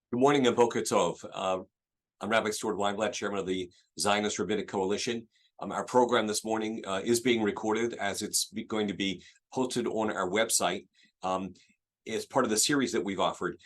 Good morning and Boker Tov. I'm Rabbi Stuart Weinblatt, chairman of the Zionist Rabbinic Coalition. Our program this morning is being recorded as it's going to be posted on our website as part of the series that we've offered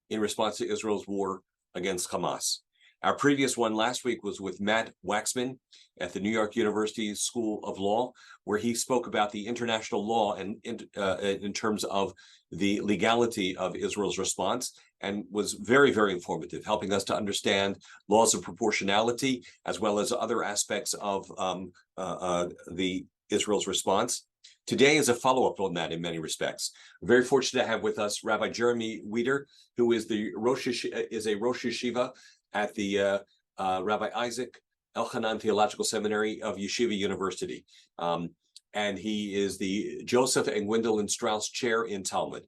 in response to Israel's war against Hamas. Our previous one last week was with Matt Waxman at the New York University School of Law, where he spoke about the international law and in terms of the legality of Israel's response, and was very, very informative, helping us to understand laws of proportionality as well as other aspects of the Israel's response. Today is a follow-up on that in many respects. We're very fortunate to have with us Rabbi Jeremy Wieder, who is a Rosh Yeshiva at the Rabbi Isaac Elchanan Theological Seminary of Yeshiva University. And he is the Joseph and Gwendolyn Strauss Chair in Talmud.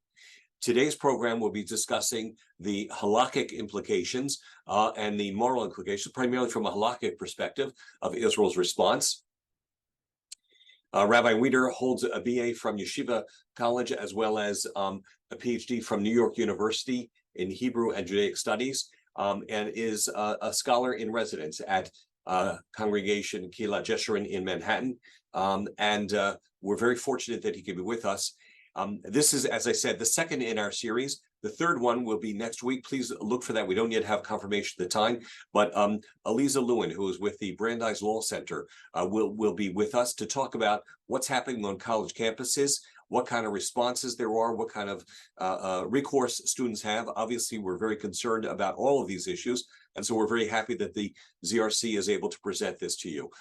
Today's program will be discussing the Halakhic implications and the moral implications, primarily from a Halakhic perspective, of Israel's response. Rabbi Wieder holds a BA from Yeshiva College as well as a PhD from New York University in Hebrew and Judaic Studies, and is a scholar in residence at Congregation Kehillat Jeshurun in Manhattan. We're very fortunate that he could be with us. This is, as I said, the second in our series. The third one will be next week. Please look for that. We don't yet have confirmation of the time, but Aliza Lewin, who is with the Brandeis Law Center, will be with us to talk about what's happening on college campuses, what kind of responses there are, what kind of recourse students have. Obviously, we're very concerned about all of these issues, and so we're very happy that the ZRC is able to present this to you.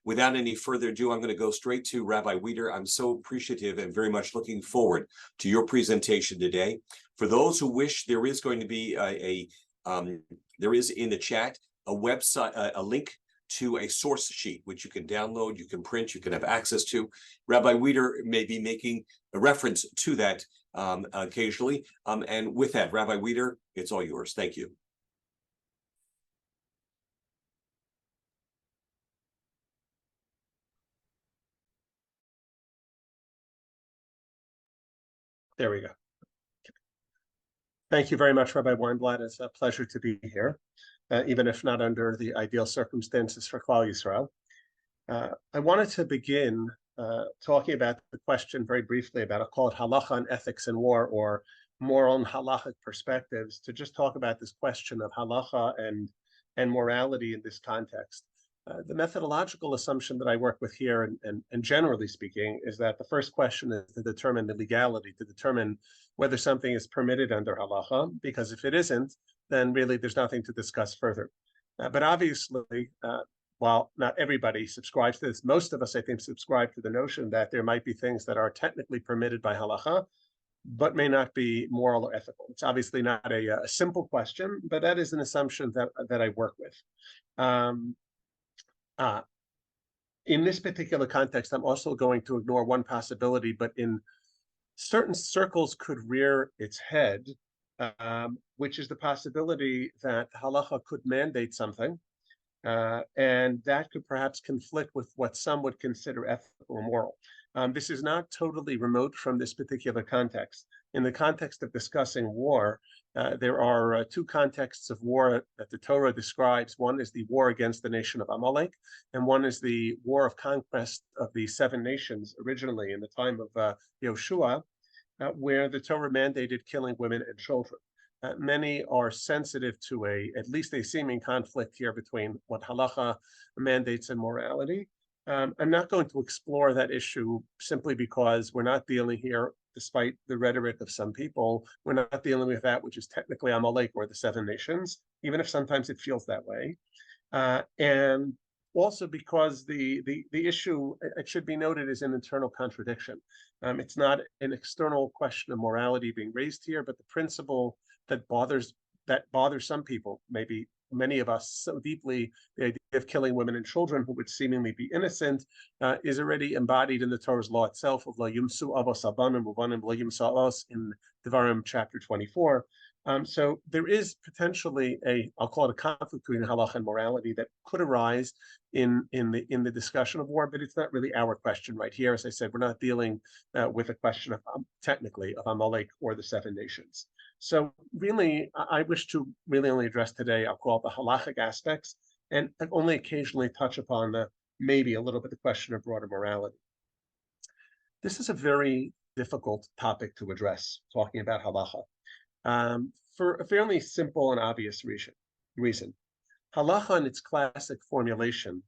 Without any further ado, I'm going to go straight to Rabbi Wieder. I'm so appreciative and very much looking forward to your presentation today. For those who wish, there is going to be there is in the chat a website, a link to a source sheet, which you can download, you can print, you can have access to. Rabbi Wieder may be making a reference to that occasionally. And with that, Rabbi Wieder, it's all yours. Thank you. There we go. Thank you very much, Rabbi Weinblatt. It's a pleasure to be here, even if not under the ideal circumstances for Klal Yisrael. I wanted to begin talking about the question very briefly about, I'll call it halacha and ethics in war, or moral and halachic perspectives, to just talk about this question of halacha and morality in this context. The methodological assumption that I work with here, and generally speaking, is that the first question is to determine the legality, to determine whether something is permitted under halacha, because if it isn't, then really there's nothing to discuss further. But obviously, while not everybody subscribes to this, most of us, I think, subscribe to the notion that there might be things that are technically permitted by halacha, but may not be moral or ethical. It's obviously not a simple question, but that is an assumption that I work with. In this particular context, I'm also going to ignore one possibility, but in certain circles could rear its head, which is the possibility that halacha could mandate something, and that could perhaps conflict with what some would consider ethical or moral. This is not totally remote from this particular context. In the context of discussing war, there are two contexts of war that the Torah describes. One is the war against the nation of Amalek, and one is the war of conquest of the 7 nations, originally in the time of Yoshua, where the Torah mandated killing women and children. Many are sensitive to at least a seeming conflict here between what halacha mandates and morality. I'm not going to explore that issue simply because we're not dealing here, despite the rhetoric of some people, we're not dealing with that which is technically Amalek or the 7 nations, even if sometimes it feels that way. And also because the issue, it should be noted, is an internal contradiction. It's not an external question of morality being raised here, but the principle that bothers some people, maybe many of us so deeply, the idea of killing women and children who would seemingly be innocent, is already embodied in the Torah's law itself of La Yumsu Avos Abanim Uvanim La Yumsu Avos in Devarim chapter 24. So there is potentially I'll call it a conflict between halacha and morality that could arise in the discussion of war, but it's not really our question right here. As I said, we're not dealing with a question of technically of Amalek or the 7 nations. So really, I wish to really only address today, I'll call it the halachic aspects, and only occasionally touch upon maybe a little bit the question of broader morality. This is a very difficult topic to address, talking about halacha, for a fairly simple and obvious reason. Halacha in its classic formulation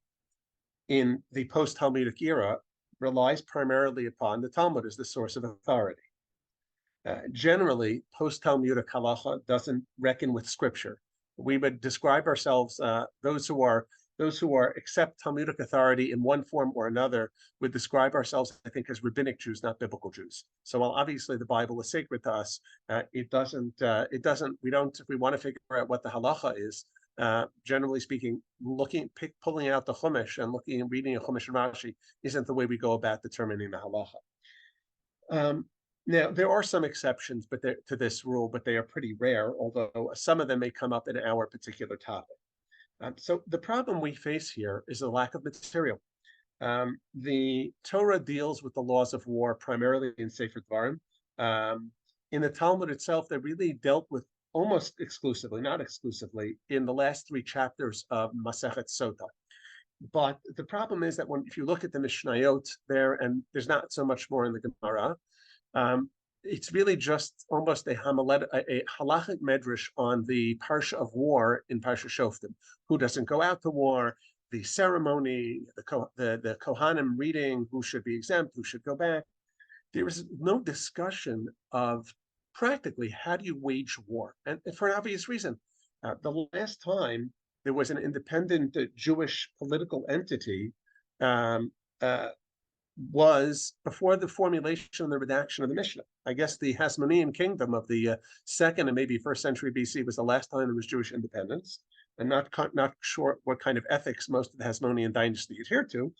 in the post-Talmudic era relies primarily upon the Talmud as the source of authority. Generally, post-Talmudic halacha doesn't reckon with scripture. We would describe ourselves, those who accept Talmudic authority in one form or another, would describe ourselves, I think, as rabbinic Jews, not biblical Jews. So while obviously the Bible is sacred to us, we don't, if we want to figure out what the halacha is, generally speaking, pulling out the Chumash and looking and reading a Chumash and Rashi isn't the way we go about determining the halacha. Now, there are some exceptions to this rule, but they are pretty rare, although some of them may come up in our particular topic. So the problem we face here is a lack of material. The Torah deals with the laws of war primarily in Sefer Dvarim. In the Talmud itself, they really dealt with almost exclusively, not exclusively, in the last 3 chapters of Masechet Sota. But the problem is that if you look at the Mishnayot there, and there's not so much more in the Gemara, it's really just almost a halachic medrash on the parsha of war in Parsha Shoftim. Who doesn't go out to war, the ceremony, the Kohanim reading, who should be exempt, who should go back. There is no discussion of practically how do you wage war, and for an obvious reason. The last time there was an independent Jewish political entity was before the formulation and the redaction of the Mishnah. I guess the Hasmonean kingdom of the 2nd and maybe 1st century BC was the last time there was Jewish independence. I'm not sure what kind of ethics most of the Hasmonean dynasty adhered to,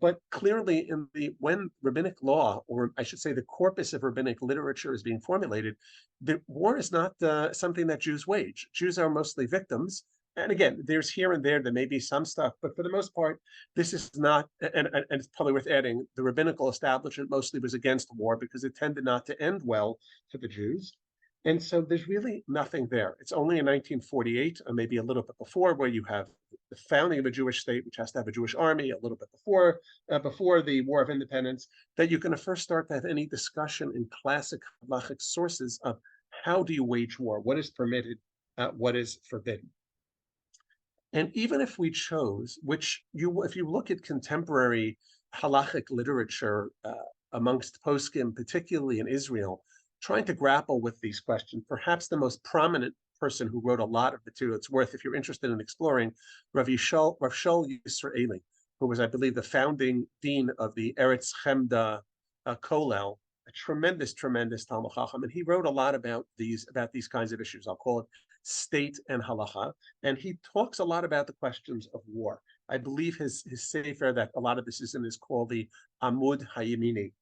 but clearly when rabbinic law, or I should say the corpus of rabbinic literature is being formulated, the war is not something that Jews wage. Jews are mostly victims. And again, there's here and there may be some stuff, but for the most part, this is not, and it's probably worth adding, the rabbinical establishment mostly was against war because it tended not to end well for the Jews. And so there's really nothing there. It's only in 1948, or maybe a little bit before, where you have the founding of a Jewish state, which has to have a Jewish army, a little bit before the War of Independence, that you can first start to have any discussion in classic halachic sources of how do you wage war, what is permitted, what is forbidden. And even if we chose, if you look at contemporary halachic literature amongst poskim, particularly in Israel, trying to grapple with these questions, perhaps the most prominent person who wrote a lot of material, it's worth, if you're interested in exploring, Rav Shaul Yisraeli, who was, I believe, the founding dean of the Eretz Chemda Kollel, a tremendous Talmud Chacham, and he wrote a lot about these kinds of issues. I'll call it state and halacha, and he talks a lot about the questions of war. I believe his sefer that a lot of this is in is called the Amud Hayemini.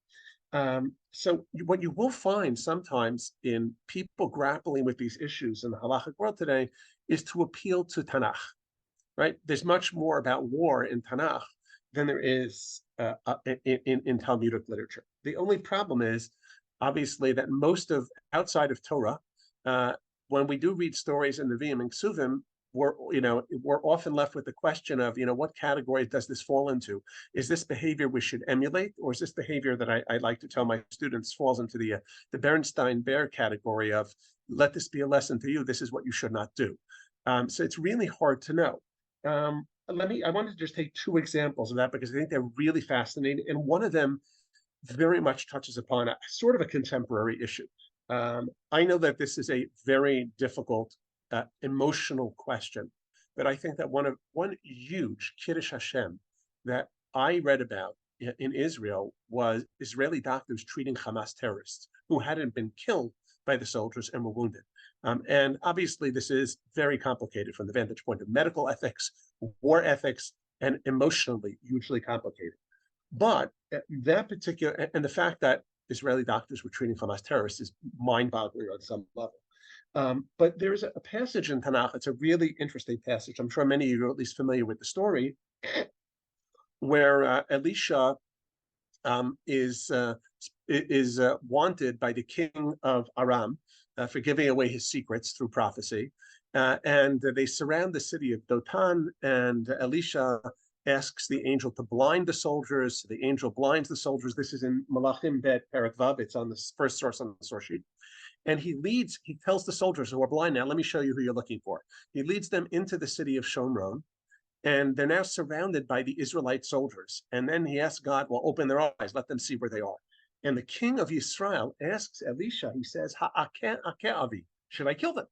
So what you will find sometimes in people grappling with these issues in the halachic world today is to appeal to Tanakh, right? There's much more about war in Tanakh than there is in Talmudic literature. The only problem is, obviously, that outside of Torah, when we do read stories in the Nevi'im and Ksuvim, we're often left with the question of, what category does this fall into? Is this behavior we should emulate, or is this behavior that I like to tell my students falls into the Bernstein Bear category of, let this be a lesson to you, this is what you should not do. So it's really hard to know. I wanted to just take 2 examples of that because I think they're really fascinating, and one of them very much touches upon a sort of a contemporary issue. I know that this is a very difficult emotional question, but I think that one huge Kiddush Hashem that I read about in Israel was Israeli doctors treating Hamas terrorists who hadn't been killed by the soldiers and were wounded. And obviously this is very complicated from the vantage point of medical ethics, war ethics, and emotionally hugely complicated. But that particular, and the fact that Israeli doctors were treating Hamas terrorists is mind-boggling on some level. But there is a passage in Tanakh, it's a really interesting passage. I'm sure many of you are at least familiar with the story, where Elisha is wanted by the king of Aram for giving away his secrets through prophecy. And they surround the city of Dotan, and Elisha asks the angel to blind the soldiers. The angel blinds the soldiers. This is in Malachim Bet Perek Vav. It's on the first source on the source sheet. And he tells the soldiers who are blind, now let me show you who you're looking for. He leads them into the city of Shomron, and they're now surrounded by the Israelite soldiers. And then he asks God, well, open their eyes, let them see where they are. And the king of Israel asks Elisha, he says, avi, should I kill them?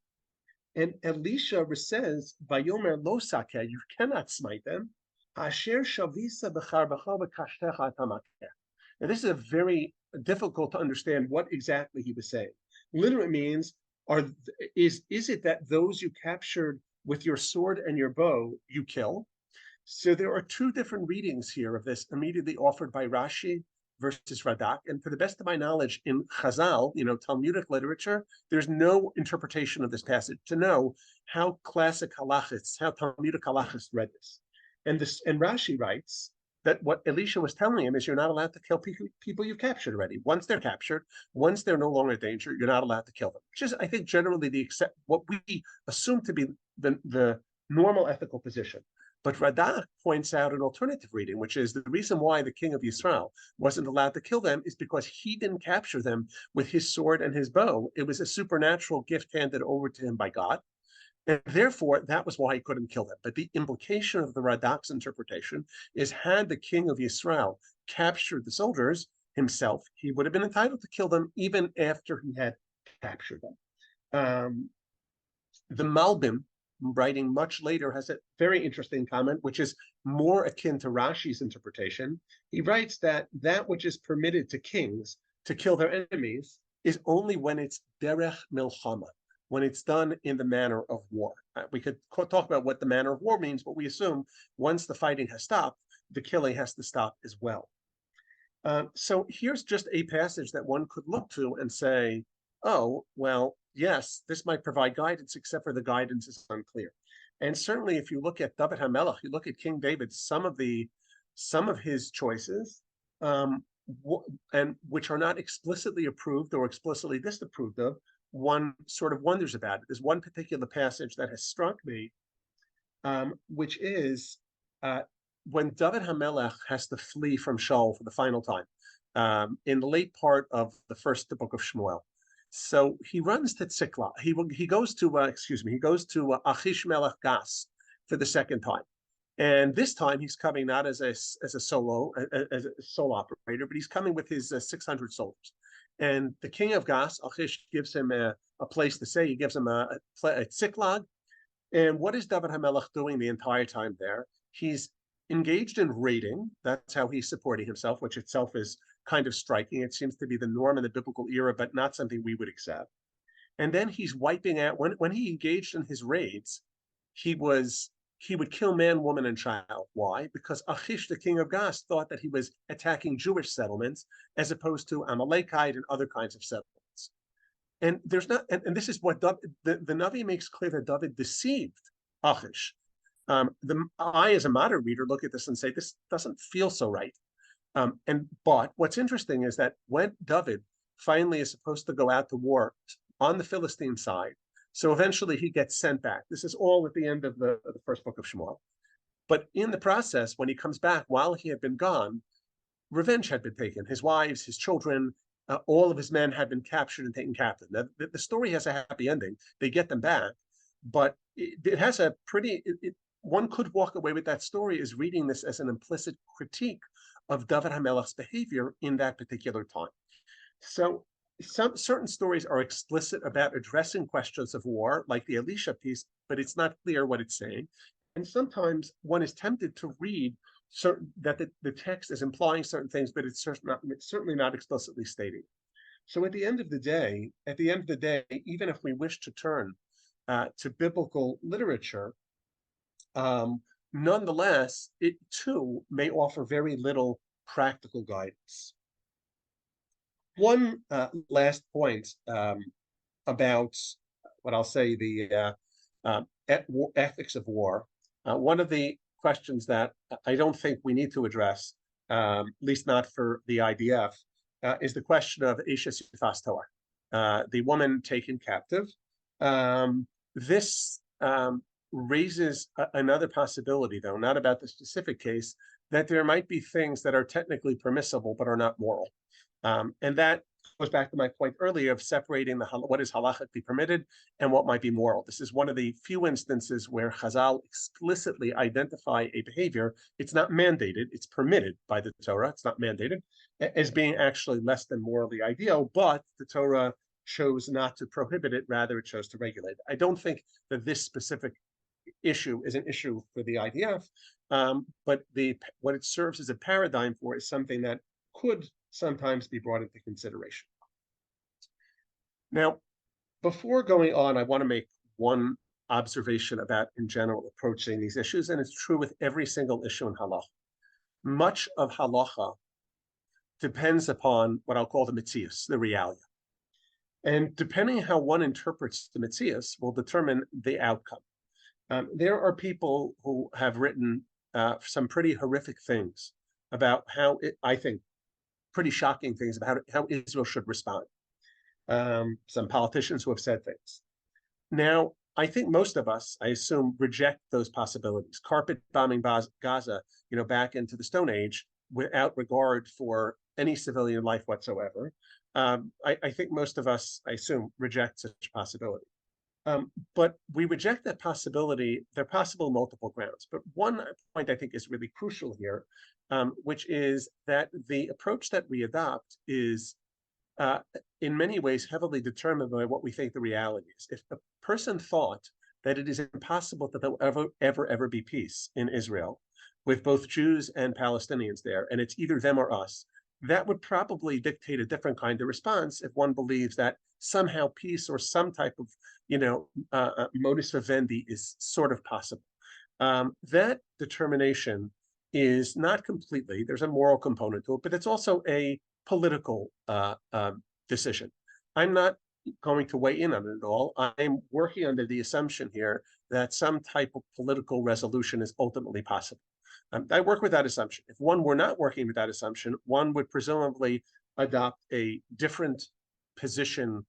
And Elisha says, Vayomer lo sakeh, you cannot smite them. Asher shavisa b'charbecha v'kashtecha tamakeh. Now this is a very difficult to understand what exactly he was saying. Literally means, is it that those you captured with your sword and your bow you kill? So there are two different readings here of this immediately offered by Rashi versus Radak. And to the best of my knowledge, in Chazal, Talmudic literature, there's no interpretation of this passage to know how classic halachists, how Talmudic halachists read this. And Rashi writes that what Elisha was telling him is you're not allowed to kill people you've captured already. Once they're captured, once they're no longer in danger, you're not allowed to kill them. Which is, I think, generally what we assume to be the normal ethical position. But Radak points out an alternative reading, which is the reason why the king of Israel wasn't allowed to kill them is because he didn't capture them with his sword and his bow. It was a supernatural gift handed over to him by God. And therefore, that was why he couldn't kill them. But the implication of the Radak's interpretation is had the king of Israel captured the soldiers himself, he would have been entitled to kill them even after he had captured them. The Malbim, writing much later, has a very interesting comment, which is more akin to Rashi's interpretation. He writes that which is permitted to kings to kill their enemies is only when it's derech milchama, when it's done in the manner of war. We could talk about what the manner of war means, but we assume once the fighting has stopped, the killing has to stop as well. So here's just a passage that one could look to and say, oh, well, yes, this might provide guidance, except for the guidance is unclear. And certainly if you look at David HaMelech, you look at King David, some of his choices, and which are not explicitly approved or explicitly disapproved of, one sort of wonders about it. There's one particular passage that has struck me, which is when David HaMelech has to flee from Shaul for the final time, in the late part of the first book of Shmuel. So he runs to Tziklah. He goes to Achish Melech Gas for the second time, and this time he's coming not as a solo operator, but he's coming with his 600 soldiers. And the king of Gas, Achish, gives him a place to stay. He gives him a Tziklag. And what is David HaMelech doing the entire time there? He's engaged in raiding. That's how he's supporting himself, which itself is kind of striking. It seems to be the norm in the biblical era, but not something we would accept. And then he's wiping out, when he engaged in his raids, he would kill man, woman, and child. Why? Because Achish, the king of Gas, thought that he was attacking Jewish settlements as opposed to Amalekite and other kinds of settlements. And there's not, and this is what the Navi makes clear that David deceived Achish. I, as a modern reader, look at this and say, this doesn't feel so right. But what's interesting is that when David finally is supposed to go out to war on the Philistine side, so eventually he gets sent back. This is all at the end of the first book of Shmuel. But in the process, when he comes back, while he had been gone, revenge had been taken. His wives, his children, all of his men had been captured and taken captive. Now, the story has a happy ending. They get them back, but it has a pretty, one could walk away with that story as reading this as an implicit critique of David HaMelech's behavior in that particular time. So some certain stories are explicit about addressing questions of war, like the Elisha piece, but it's not clear what it's saying. And sometimes one is tempted to read that the text is implying certain things, but it's certainly not explicitly stating. So at the end of the day, even if we wish to turn to biblical literature, nonetheless, it too may offer very little practical guidance. One last point about what I'll say the ethics of war. One of the questions that I don't think we need to address, at least not for the IDF, is the question of Eishes Yifas Torah. the woman taken captive. This raises another possibility, though, not about the specific case, that there might be things that are technically permissible but are not moral. And that goes back to my point earlier of separating what is halachically permitted and what might be moral. This is one of the few instances where Chazal explicitly identify a behavior. It's not mandated, it's permitted by the Torah, it's not mandated, as being actually less than morally ideal, but the Torah chose not to prohibit it, rather it chose to regulate it. I don't think that this specific issue is an issue for the IDF, but what it serves as a paradigm for is something that could sometimes be brought into consideration. Now, before going on, I want to make one observation about, in general, approaching these issues, and it's true with every single issue in halacha. Much of halacha depends upon what I'll call the metzius, the realia. And depending how one interprets the metzius will determine the outcome. There are people who have written some pretty horrific things about how, I think, pretty shocking things about how Israel should respond. Some politicians who have said things. Now, I think most of us, I assume, reject those possibilities. Carpet bombing Gaza, back into the Stone Age without regard for any civilian life whatsoever. I think most of us, I assume, reject such a possibility. But we reject that possibility. They're possible multiple grounds. But one point I think is really crucial here, which is that the approach that we adopt is in many ways heavily determined by what we think the reality is. If a person thought that it is impossible that there will ever be peace in Israel with both Jews and Palestinians there, and it's either them or us, that would probably dictate a different kind of response if one believes that somehow peace or some type of, modus vivendi is sort of possible. That determination is not completely, there's a moral component to it, but it's also a political decision. I'm not going to weigh in on it at all. I'm working under the assumption here that some type of political resolution is ultimately possible. I work with that assumption. If one were not working with that assumption, one would presumably adopt a different position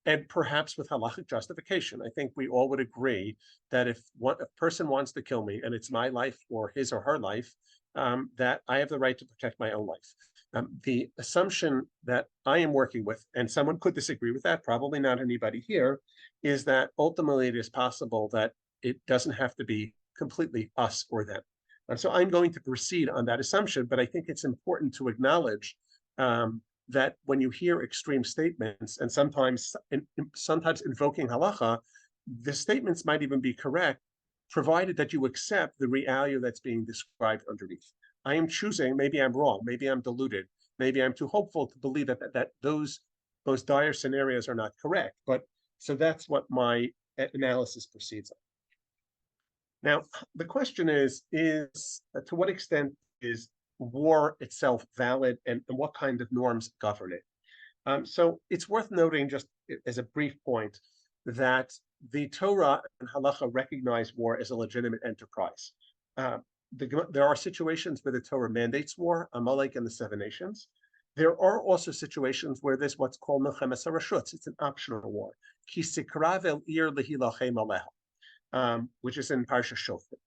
and perhaps with halachic justification. I think we all would agree that if a person wants to kill me and it's my life or his or her life, that I have the right to protect my own life. The assumption that I am working with, and someone could disagree with that, probably not anybody here, is that ultimately it is possible that it doesn't have to be completely us or them. So I'm going to proceed on that assumption, but I think it's important to acknowledge that when you hear extreme statements and sometimes invoking halacha, the statements might even be correct, provided that you accept the reality that's being described underneath. I am choosing, maybe I'm wrong, maybe I'm deluded, maybe I'm too hopeful to believe that those dire scenarios are not correct. But so that's what my analysis proceeds on. Now, the question is to what extent is war itself valid and what kind of norms govern it? So it's worth noting, just as a brief point, that the Torah and halacha recognize war as a legitimate enterprise. There are situations where the Torah mandates war, Amalek and the Seven Nations. There are also situations where there's what's called Milchemes HaRashutz. It's an optional war. Ki sikrav el ir lehilachem aleha, which is in Parsha Shoftim.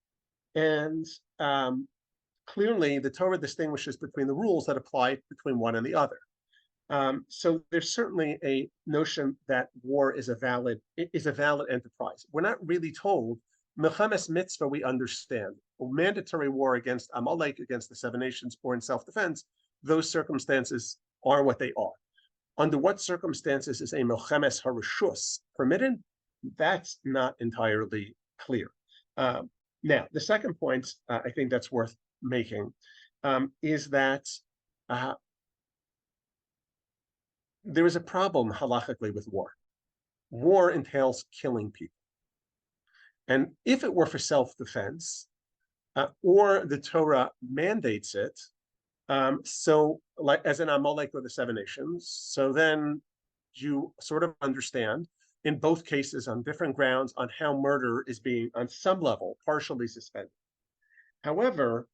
And clearly, the Torah distinguishes between the rules that apply between one and the other. So there's certainly a notion that war is a valid enterprise. We're not really told. Milchemes mitzvah we understand. A mandatory war against Amalek, against the Seven Nations, or in self-defense, those circumstances are what they are. Under what circumstances is a Milchemes HaRashus permitted? That's not entirely clear. Now, the second point I think that's worth making is that there is a problem halachically with war. War entails killing people. And if it were for self-defense, or the Torah mandates it, so like as in Amalek or the Seven Nations, so then you sort of understand in both cases on different grounds on how murder is being, on some level, partially suspended. However,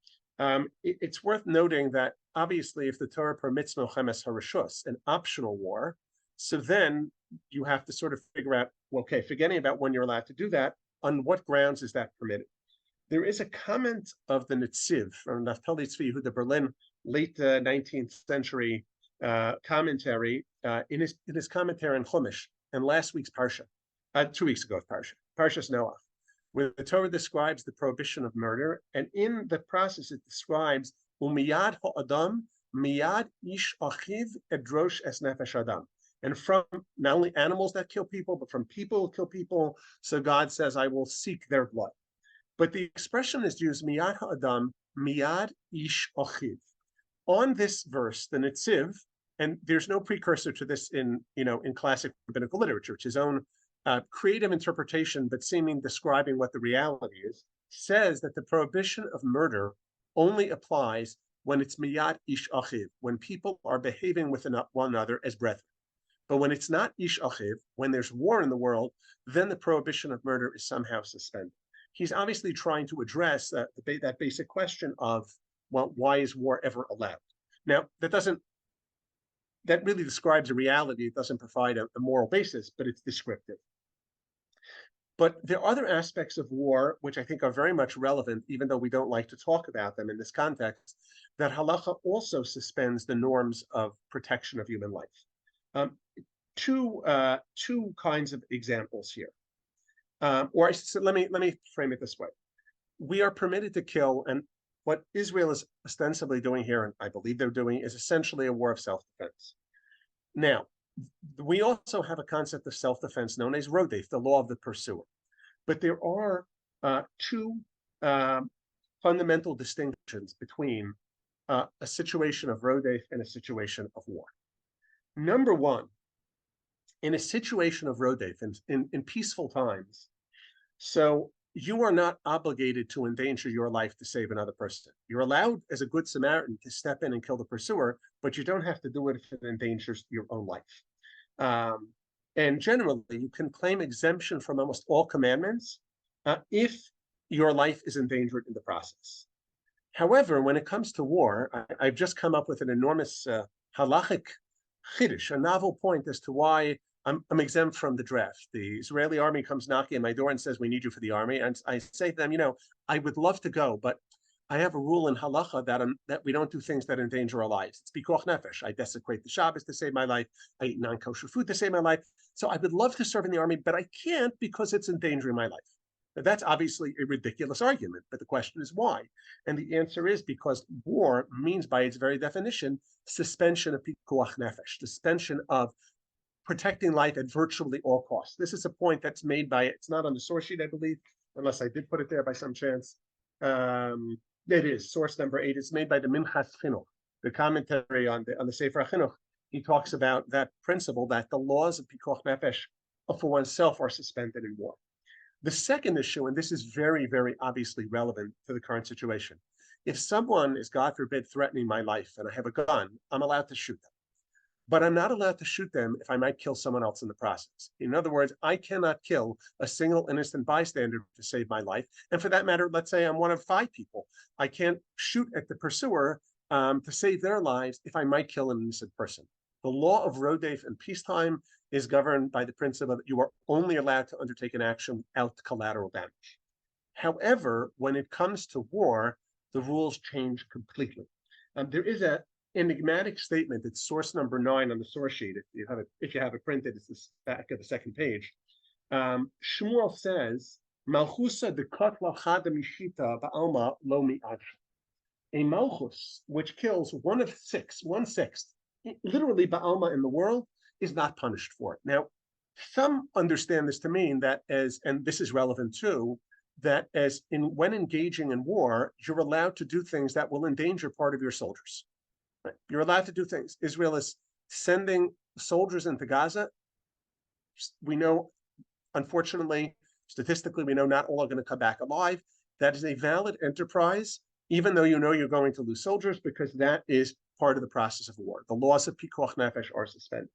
it's worth noting that obviously if the Torah permits Milchemes HaRashus, an optional war, So then you have to sort of figure out, well, okay, forgetting about when you're allowed to do that, on what grounds is that permitted? There is a comment of the Netziv from Naftali Tzvi Yehuda Berlin, late 19th century commentary in his commentary on Chumash and last week's Parsha, 2 weeks ago's Parshas Noach, where the Torah describes the prohibition of murder, and in the process it describes umiyad ha'adam miyad ish achiv edrosh es nefesh adam, and from not only animals that kill people, but from people who kill people. So God says, I will seek their blood. But the expression is used miyad ha'adam miyad ish achiv. On this verse, the Netziv, and there's no precursor to this in classic rabbinical literature, it's his own creative interpretation, but seeming describing what the reality is, says that the prohibition of murder only applies when it's miyad ish achiv, when people are behaving with one another as brethren. But when it's not ish achiv, when there's war in the world, then the prohibition of murder is somehow suspended. He's obviously trying to address that basic question of, well, why is war ever allowed? Now, that really describes a reality. It doesn't provide a moral basis, but it's descriptive. But there are other aspects of war which I think are very much relevant, even though we don't like to talk about them in this context, that halacha also suspends the norms of protection of human life. Two kinds of examples here. Let me frame it this way. We are permitted to kill, and what Israel is ostensibly doing here, and I believe they're doing, is essentially a war of self-defense. Now, we also have a concept of self-defense known as rodef, the law of the pursuer. But there are two fundamental distinctions between a situation of rodef and a situation of war. Number one, in a situation of rodef, in peaceful times, so you are not obligated to endanger your life to save another person. You're allowed, as a good Samaritan, to step in and kill the pursuer, but you don't have to do it if it endangers your own life. And generally, you can claim exemption from almost all commandments if your life is endangered in the process. However, when it comes to war, I've just come up with an enormous Halakhic chiddush, a novel point as to why I'm exempt from the draft. The Israeli army comes knocking at my door and says, we need you for the army. And I say to them, I would love to go, but I have a rule in halacha that we don't do things that endanger our lives. It's pikuach nefesh. I desecrate the Shabbos to save my life. I eat non-kosher food to save my life. So I would love to serve in the army, but I can't because it's endangering my life. Now, that's obviously a ridiculous argument, but the question is why? And the answer is because war means, by its very definition, suspension of pikuach nefesh, suspension of protecting life at virtually all costs. This is a point that's made by, it's not on the source sheet, I believe, unless I did put it there by some chance. It is source number 8. It's made by the Minchas Chinuch, the commentary on the Sefer Chinuch. He talks about that principle that the laws of pikuach nefesh for oneself are suspended in war. The second issue, and this is very, very obviously relevant to the current situation. If someone is, God forbid, threatening my life and I have a gun, I'm allowed to shoot them. But I'm not allowed to shoot them if I might kill someone else in the process. In other words, I cannot kill a single innocent bystander to save my life. And for that matter, let's say I'm one of 5 people. I can't shoot at the pursuer to save their lives if I might kill an innocent person. The law of rodef in peacetime is governed by the principle that you are only allowed to undertake an action without collateral damage. However, when it comes to war, the rules change completely. There is an enigmatic statement. It's source number 9 on the source sheet. If you have it printed, it's the back of the second page. Shmuel says, "Malchusa dekot lachad mishita ba'alma lo mi'ad." A malchus which kills 1 of 6, 1/6, literally ba'alma in the world, is not punished for it. Now, some understand this to mean that and this is relevant too, that when engaging in war, you're allowed to do things that will endanger part of your soldiers. Right? You're allowed to do things. Israel is sending soldiers into Gaza. We know, unfortunately, statistically, we know not all are going to come back alive. That is a valid enterprise, even though you know you're going to lose soldiers, because that is part of the process of war. The laws of pikuach nefesh are suspended.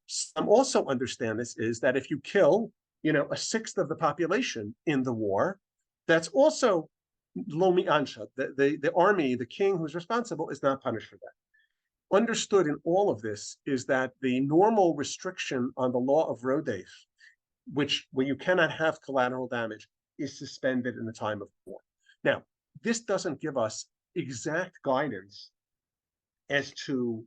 Some also understand this is that if you kill, 1/6 of the population in the war, that's also lo mi'ansha. The army, the king who's responsible, is not punished for that. understood in all of this is that the normal restriction on the law of Rodef, where you cannot have collateral damage, is suspended in the time of war. Now, this doesn't give us exact guidance as to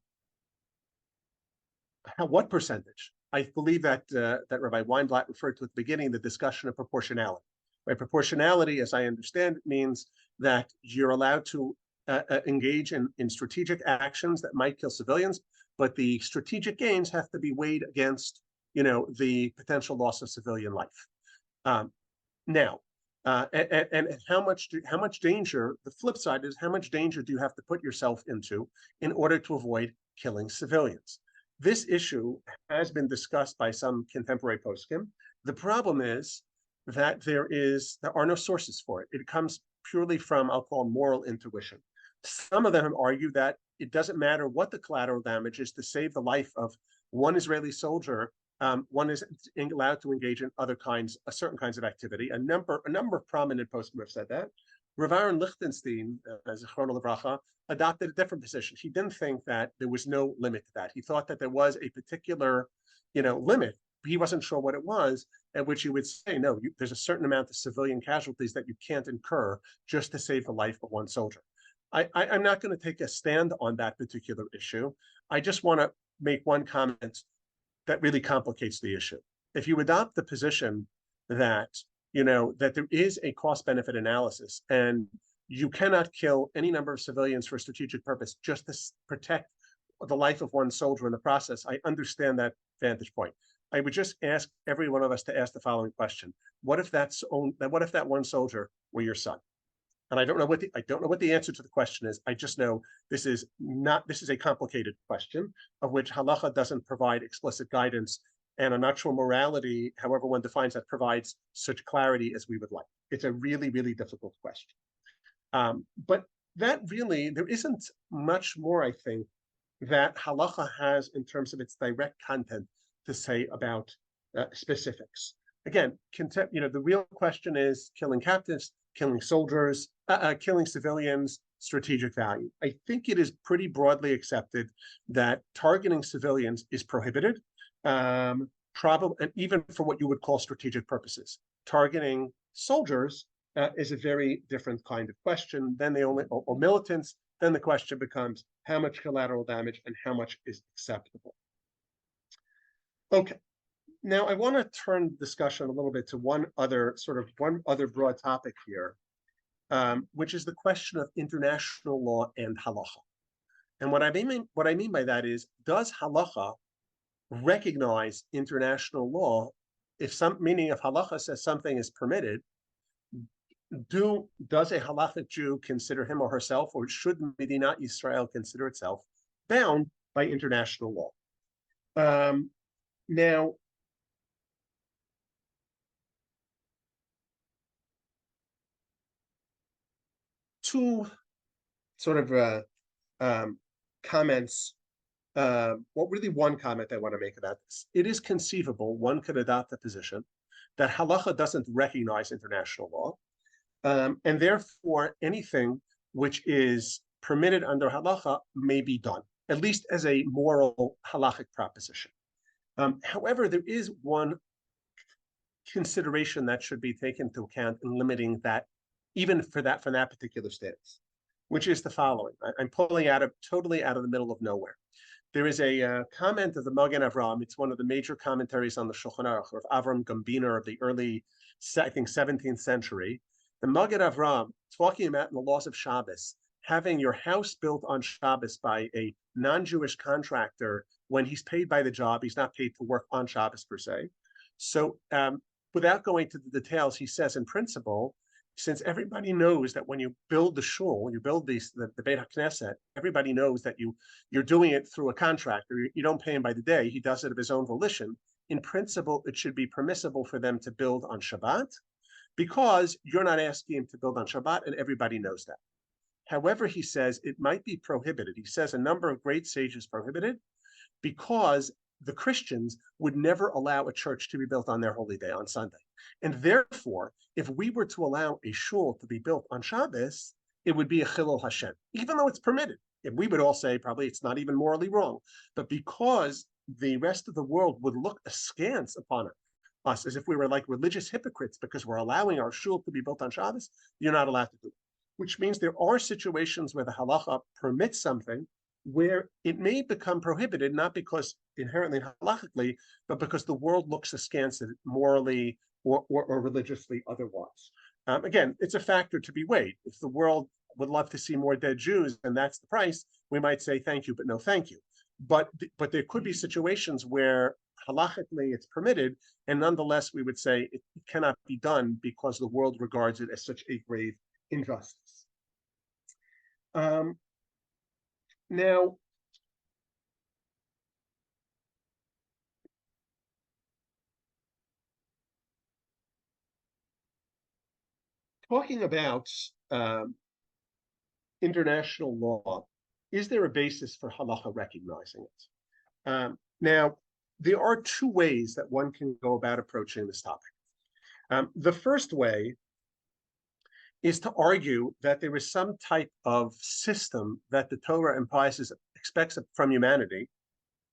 what percentage. I believe that that Rabbi Weinblatt referred to at the beginning, the discussion of proportionality. Right? Proportionality, as I understand it, means that you're allowed to engage in strategic actions that might kill civilians, but the strategic gains have to be weighed against, the potential loss of civilian life. Now, and how much danger? The flip side is, how much danger do you have to put yourself into in order to avoid killing civilians? This issue has been discussed by some contemporary poskim. The problem is that there are no sources for it. It comes purely from, I'll call, moral intuition. Some of them have argued that it doesn't matter what the collateral damage is to save the life of one Israeli soldier. One is allowed to engage in certain kinds of activity. A number of prominent poskim have said that. Rav Aaron Lichtenstein, as a Zichrono Livracha, adopted a different position. He didn't think that there was no limit to that. He thought that there was a particular, limit. He wasn't sure what it was, at which he would say, no, there's a certain amount of civilian casualties that you can't incur just to save the life of one soldier. I'm not going to take a stand on that particular issue. I just want to make one comment that really complicates the issue. If you adopt the position that, that there is a cost-benefit analysis and you cannot kill any number of civilians for a strategic purpose just to protect the life of one soldier in the process, I understand that vantage point. I would just ask every one of us to ask the following question: what if that one soldier were your son? And I don't know what the answer to the question is. I just know this is a complicated question of which halacha doesn't provide explicit guidance, and I'm not sure morality, however one defines that, provides such clarity as we would like. It's a really, really difficult question. But that really, there isn't much more, I think, that halacha has in terms of its direct content to say about specifics. Again, the real question is killing captives, killing soldiers, killing civilians, strategic value. I think it is pretty broadly accepted that targeting civilians is prohibited, probably, and even for what you would call strategic purposes. Targeting soldiers is a very different kind of question. Then or militants. Then the question becomes how much collateral damage and how much is acceptable. Okay. Now, I want to turn the discussion a little bit to one other broad topic here, which is the question of international law and halacha. And what I mean by that is, does halacha recognize international law? If halacha says something is permitted, does a halachic Jew consider him or herself, or should Medinat Yisrael consider itself bound by international law? Now, two sort of comments. Really one comment I want to make about this. It is conceivable one could adopt the position that halacha doesn't recognize international law, and therefore anything which is permitted under halacha may be done, at least as a moral halachic proposition. However, there is one consideration that should be taken into account in limiting that, even from that particular stance, which is the following. I'm pulling totally out of the middle of nowhere. There is a comment of the Magen Avraham. It's one of the major commentaries on the Shulchan Aruch, of Avram Gambiner of the early, I think, 17th century. The Magen Avraham, talking about in the laws of Shabbos, having your house built on Shabbos by a non-Jewish contractor, when he's paid by the job, he's not paid to work on Shabbos per se. So without going to the details, he says in principle, since everybody knows that when you build the shul, when you build the Beit HaKnesset, everybody knows that you're doing it through a contractor. You don't pay him by the day. He does it of his own volition. In principle, it should be permissible for them to build on Shabbat, because you're not asking him to build on Shabbat, and everybody knows that. However, he says it might be prohibited. He says a number of great sages prohibited, because the Christians would never allow a church to be built on their holy day, on Sunday. And therefore, if we were to allow a shul to be built on Shabbos, it would be a chilul Hashem, even though it's permitted. we would all say probably it's not even morally wrong, but because the rest of the world would look askance upon us as if we were like religious hypocrites because we're allowing our shul to be built on Shabbos, you're not allowed to do it. Which means there are situations where the halacha permits something where it may become prohibited, not because inherently halachically, but because the world looks askance at it morally or religiously otherwise. Again, it's a factor to be weighed. If the world would love to see more dead Jews and that's the price, we might say thank you, but no thank you. But there could be situations where halachically it's permitted, and nonetheless we would say it cannot be done because the world regards it as such a grave injustice. Now, talking about international law, is there a basis for halacha recognizing it? Now, there are two ways that one can go about approaching this topic. The first way is to argue that there is some type of system that the Torah expects from humanity,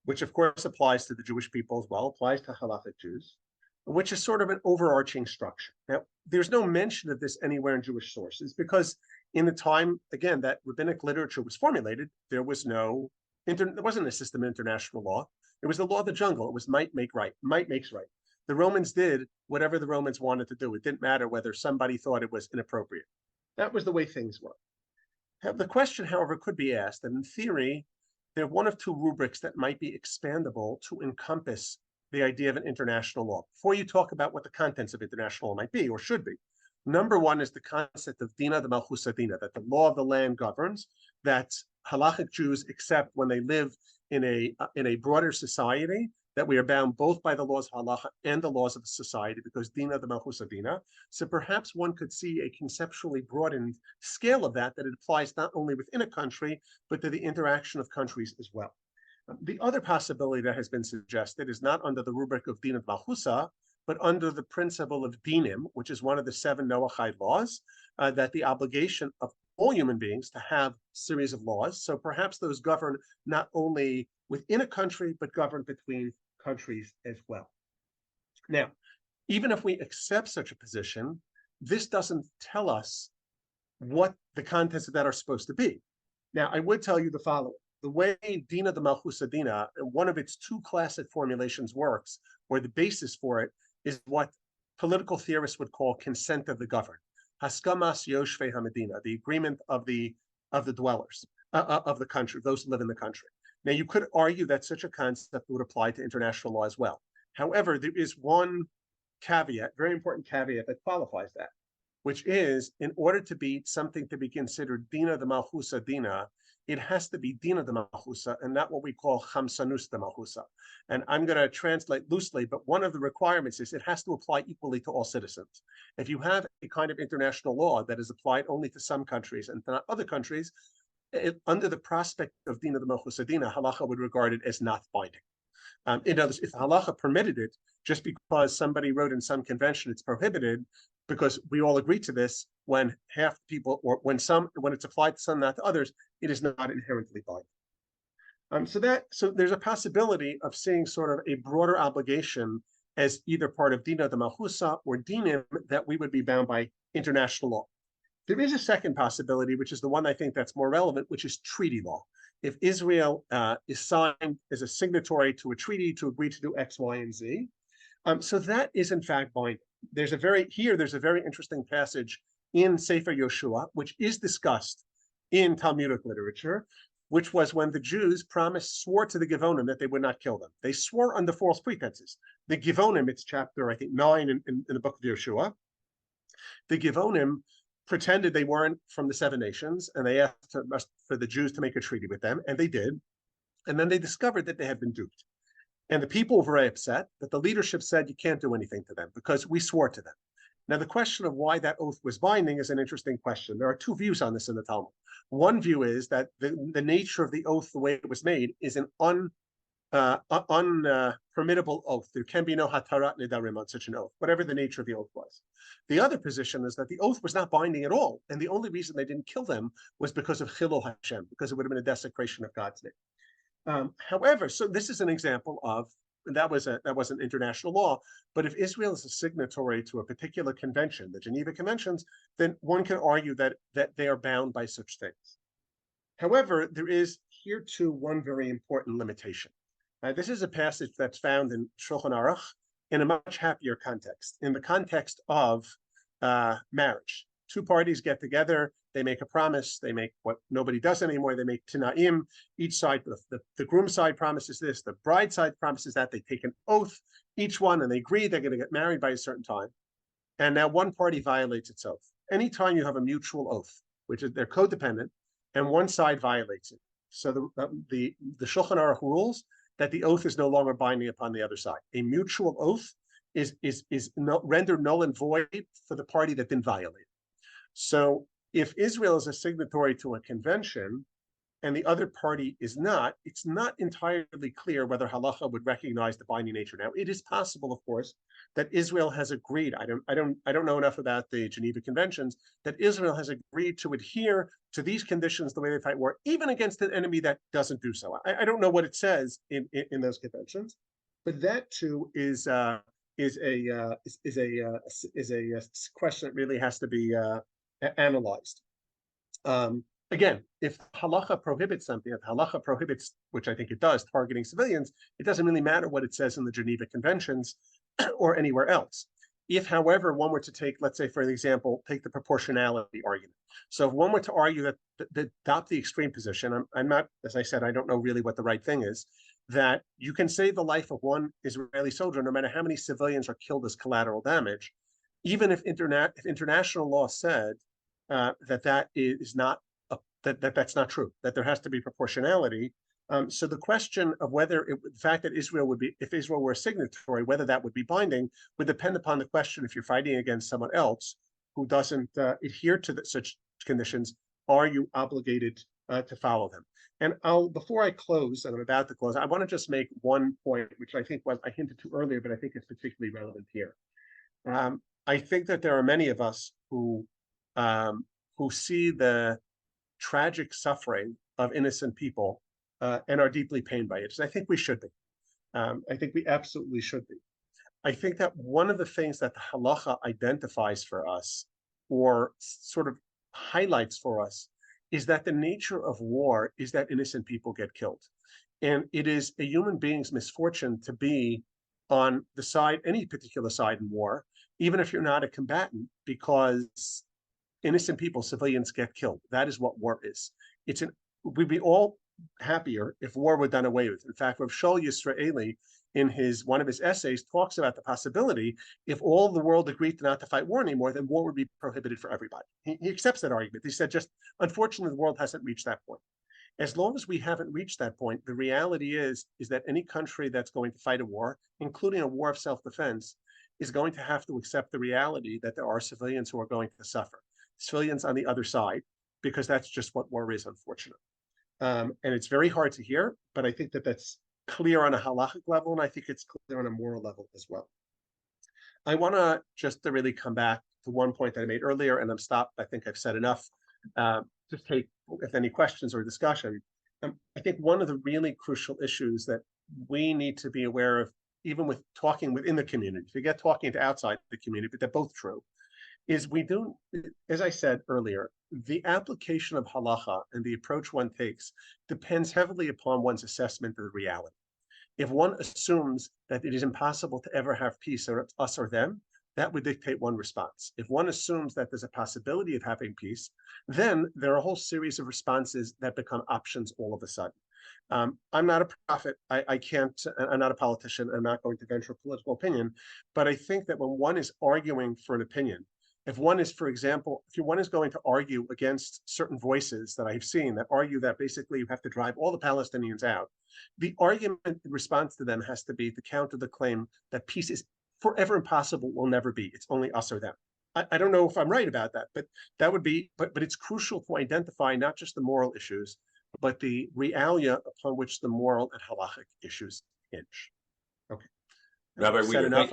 which of course applies to the Jewish people as well, applies to Halakhic Jews, which is sort of an overarching structure. Now, there's no mention of this anywhere in Jewish sources because in the time, again, that rabbinic literature was formulated, there wasn't a system of international law. It was the law of the jungle. It was might makes right. The Romans did whatever the Romans wanted to do. It didn't matter whether somebody thought it was inappropriate. That was the way things were. The question, however, could be asked, and in theory, there are one of two rubrics that might be expandable to encompass the idea of an international law. Before you talk about what the contents of international law might be or should be, number one is the concept of dina de malchusa dina, that the law of the land governs, that Halakhic Jews accept when they live in a broader society, that we are bound both by the laws of halacha and the laws of the society, because dina de malchusa dina. So perhaps one could see a conceptually broadened scale of that it applies not only within a country, but to the interaction of countries as well. The other possibility that has been suggested is not under the rubric of dina de malchusa, but under the principle of dinim, which is one of the 7 Noahide laws, that the obligation of all human beings to have a series of laws. So perhaps those govern not only within a country, but govern between countries as well. Now, even if we accept such a position, this doesn't tell us what the contents of that are supposed to be. Now, I would tell you the following. The way dina de malchusa dina, one of its two classic formulations works, or the basis for it, is what political theorists would call consent of the governed. Haskamas yoshvei hamedina, the agreement of the dwellers of the country, those who live in the country. Now, you could argue that such a concept would apply to international law as well. However, there is one caveat, very important caveat that qualifies that, which is in order to be something to be considered dina de malchusa dina, it has to be dina de malchusa and not what we call chamsanus de malchusa. And I'm going to translate loosely, but one of the requirements is it has to apply equally to all citizens. If you have a kind of international law that is applied only to some countries and not other countries, under the prospect of dina de malchusa dina, halacha would regard it as not binding. In other words, if halacha permitted it, just because somebody wrote in some convention it's prohibited, because we all agree to this, when half people or when it's applied to some, not to others, it is not inherently binding. So there's a possibility of seeing sort of a broader obligation as either part of dina de malchusa or dinim that we would be bound by international law. There is a second possibility, which is the one I think that's more relevant, which is treaty law. If Israel is signed as a signatory to a treaty to agree to do X, Y, and Z, so that is in fact binding. There's a very interesting passage in Sefer Yoshua, which is discussed in Talmudic literature, which was when the Jews swore to the Givonim that they would not kill them. They swore under false pretenses. The Givonim, it's chapter, I think, 9 in the book of Yoshua. The Givonim pretended they weren't from the 7 nations, and they asked for the Jews to make a treaty with them, and they did. And then they discovered that they had been duped. And the people were very upset, but the leadership said, you can't do anything to them because we swore to them. Now, the question of why that oath was binding is an interesting question. There are two views on this in the Talmud. One view is that the nature of the oath, the way it was made, is an unpermittable oath. There can be no hatarat nedarim on such an oath, whatever the nature of the oath was. The other position is that the oath was not binding at all, and the only reason they didn't kill them was because of chilul Hashem, because it would have been a desecration of God's name. However, so this is an example of, and that was an international law. But if Israel is a signatory to a particular convention, the Geneva Conventions, then one can argue that they are bound by such things. However, there is here too one very important limitation. This is a passage that's found in Shulchan Aruch in a much happier context, in the context of marriage. Two parties get together, they make a promise, they make what nobody does anymore, they make tinaim. Each side, the groom side promises this, the bride side promises that, they take an oath, each one, and they agree they're going to get married by a certain time. And now one party violates its oath. Anytime you have a mutual oath, which is they're codependent, and one side violates it. So the Shulchan Aruch rules that the oath is no longer binding upon the other side. A mutual oath is rendered null and void for the party that didn't violate it. So if Israel is a signatory to a convention and the other party is not, it's not entirely clear whether halacha would recognize the binding nature. Now, it is possible, of course, that Israel has agreed. I don't know enough about the Geneva Conventions, that Israel has agreed to adhere to these conditions the way they fight war, even against an enemy that doesn't do so. I don't know what it says in those conventions, but that too is a question that really has to be analyzed. Again, if halacha prohibits something, if halacha prohibits, which I think it does, targeting civilians, it doesn't really matter what it says in the Geneva Conventions or anywhere else. If, however, one were to take, let's say, for example, take the proportionality argument. So if one were to argue that adopt the extreme position, I'm not, as I said, I don't know really what the right thing is, that you can save the life of one Israeli soldier, no matter how many civilians are killed as collateral damage, even if international law said that is not that's not true, that there has to be proportionality. So the question of whether the fact that if Israel were a signatory, whether that would be binding would depend upon the question, if you're fighting against someone else who doesn't adhere to such conditions, are you obligated to follow them? And before I close, and I'm about to close, I want to just make one point, which I think I hinted to earlier, but I think it's particularly relevant here. I think that there are many of us who see the tragic suffering of innocent people and are deeply pained by it. And I think we should be. I think we absolutely should be. I think that one of the things that the halacha identifies for us, or sort of highlights for us, is that the nature of war is that innocent people get killed. And it is a human being's misfortune to be on the side, any particular side in war, even if you're not a combatant, because innocent people, civilians, get killed. That is what war is. We'd be all happier if war were done away with. In fact, Rav Shol Yisraeli, in one of his essays, talks about the possibility, if all the world agreed not to fight war anymore, then war would be prohibited for everybody. He accepts that argument. He said, just unfortunately, the world hasn't reached that point. As long as we haven't reached that point, the reality is that any country that's going to fight a war, including a war of self-defense, is going to have to accept the reality that there are civilians who are going to suffer. Civilians on the other side, because that's just what war is, unfortunately. And it's very hard to hear, but I think that that's clear on a halachic level, and I think it's clear on a moral level as well. I want to just to really come back to one point that I made earlier, and I'm stopped. I think I've said enough. Just take, if any questions or discussion. I think one of the really crucial issues that we need to be aware of, even with talking within the community, forget talking to outside the community, but they're both true, is we do, as I said earlier, the application of halacha and the approach one takes depends heavily upon one's assessment of the reality. If one assumes that it is impossible to ever have peace, or it's us or them, that would dictate one response. If one assumes that there's a possibility of having peace, then there are a whole series of responses that become options all of a sudden. I'm not a prophet. I can't, I'm not a politician. I'm not going to venture a political opinion. But I think that when one is arguing for an opinion, if one is, for example, if one is going to argue against certain voices that I've seen that argue that basically you have to drive all the Palestinians out, the argument in response to them has to be to counter the claim that peace is forever impossible, will never be. It's only us or them. I don't know if I'm right about that, but that would be, but it's crucial to identify not just the moral issues, but the realia upon which the moral and halachic issues hinge. Okay. Rabbi Said Wieder, enough.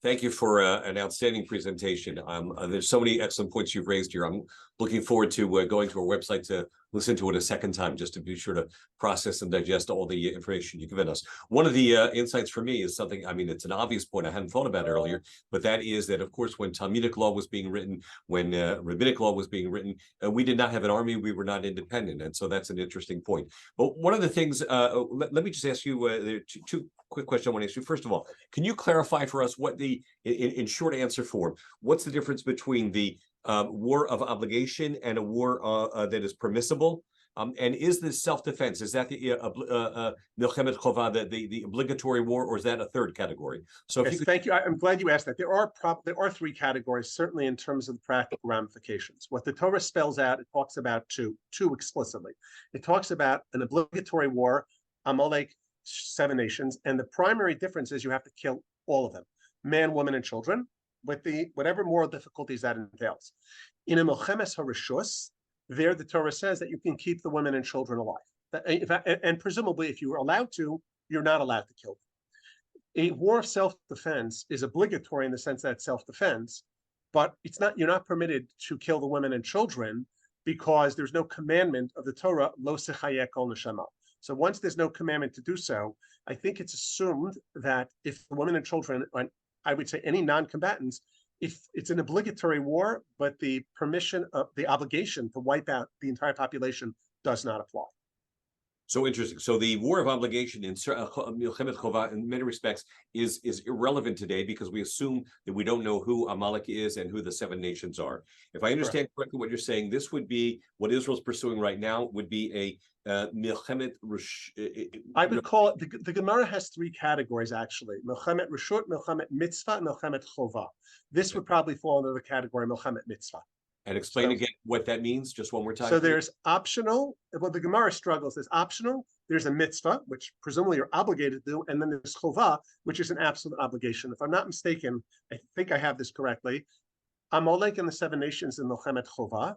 thank you for an outstanding presentation. There's so many excellent points you've raised here. I'm looking forward to going to our website to listen to it a second time, just to be sure to process and digest all the information you've given us. One of the insights for me is something, I mean, it's an obvious point I hadn't thought about earlier, but that is that, of course, when Talmudic law was being written, when rabbinic law was being written, we did not have an army, we were not independent. And so that's an interesting point. But one of the things, let me just ask you two quick questions I want to ask you. First of all, can you clarify for us what in short answer form, what's the difference between the war of obligation and a war that is permissible? And is this self-defense? Is that the Milchemet Chova, the obligatory war, or is that a third category? So if yes, you could... thank you. I'm glad you asked that. There are three categories, certainly in terms of the practical ramifications. What the Torah spells out, it talks about two explicitly. It talks about an obligatory war, Amalek, 7 nations, and the primary difference is you have to kill all of them, man, woman, and children, with whatever moral difficulties that entails. In a Milchemes HaRishus, there the Torah says that you can keep the women and children alive. And presumably, if you were allowed to, you're not allowed to kill them. A war of self-defense is obligatory in the sense that it's self-defense, but it's not. You're not permitted to kill the women and children because there's no commandment of the Torah, lo sechayek kol neshama. So once there's no commandment to do so, I think it's assumed that if the women and children, and I would say any non-combatants, if it's an obligatory war, but the permission of the obligation to wipe out the entire population does not apply. So interesting. So the war of obligation in Milchemet Chova, in many respects, is irrelevant today because we assume that we don't know who Amalek is and who the 7 nations are. If I understand correctly what you're saying, this would be what Israel's pursuing right now would be a Milchemet Rosh. I would call it, the Gemara has 3 categories actually: Milchemet Rishut, Milchemet Mitzvah, Milchemet Chova. This would probably fall under the category Milchemet Mitzvah. And explain again what that means, just one more time. So there's optional. Well, the Gemara struggles. There's optional. There's a mitzvah, which presumably you're obligated to do, and then there's chova, which is an absolute obligation. If I'm not mistaken, I think I have this correctly. Amalek and the 7 nations in Milchemet Chova.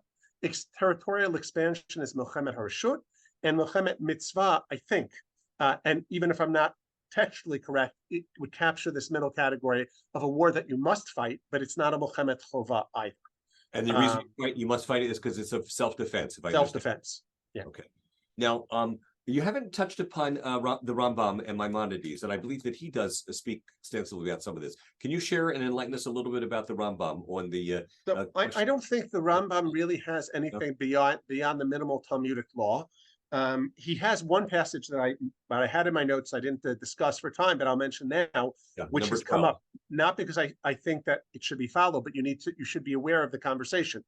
Territorial expansion is Milchemet Harishut, and Milchemet Mitzvah, I think. And even if I'm not textually correct, it would capture this middle category of a war that you must fight, but it's not a Milchemet Chova either. And the reason you must fight it is because it's of self-defense. Self-defense. Yeah. Okay. Now, you haven't touched upon the Rambam and Maimonides, and I believe that he does speak extensively about some of this. Can you share and enlighten us a little bit about the Rambam on the? I don't think the Rambam really has anything beyond the minimal Talmudic law. He has one passage that I had in my notes I didn't discuss for time, but I'll mention now, which has come up, not because I think that it should be followed, but you should be aware of the conversation.